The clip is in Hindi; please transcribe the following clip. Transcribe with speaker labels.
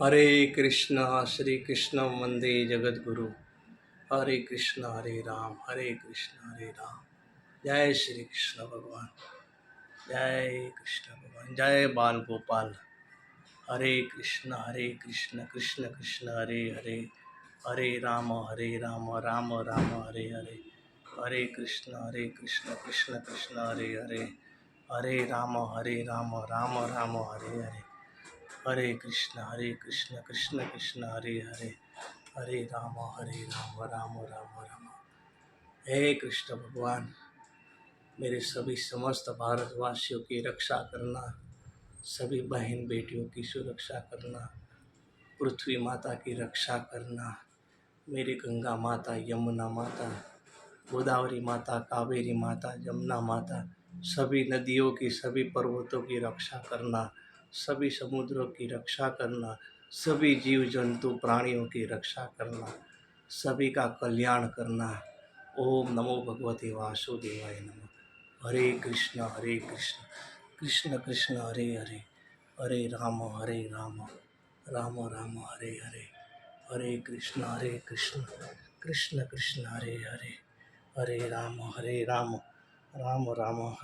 Speaker 1: हरे कृष्णा श्री कृष्ण वंदे जगद्गुरु। हरे कृष्णा हरे कृष्णा हरे राम। जय श्री कृष्ण भगवान। जय कृष्ण भगवान। जय बाल गोपाल। हरे कृष्ण कृष्ण कृष्ण हरे हरे। हरे राम राम राम हरे हरे। हरे कृष्ण कृष्ण कृष्ण हरे हरे। हरे राम राम राम हरे हरे। हरे कृष्ण कृष्ण कृष्ण हरे हरे। हरे राम राम राम राम। हे कृष्ण भगवान, मेरे सभी समस्त भारतवासियों की रक्षा करना, सभी बहन बेटियों की सुरक्षा करना, पृथ्वी माता की रक्षा करना, मेरी गंगा माता, यमुना माता, गोदावरी माता, कावेरी माता, जमुना माता, सभी नदियों की, सभी पर्वतों की रक्षा करना, सभी समुद्रों की रक्षा करना, सभी जीव जंतु प्राणियों की रक्षा करना, सभी का कल्याण करना। ओम नमो भगवते वासुदेवाय नमः। हरे कृष्ण कृष्ण कृष्ण हरे हरे। हरे राम राम राम हरे हरे। हरे कृष्ण कृष्ण कृष्ण हरे हरे। हरे राम राम राम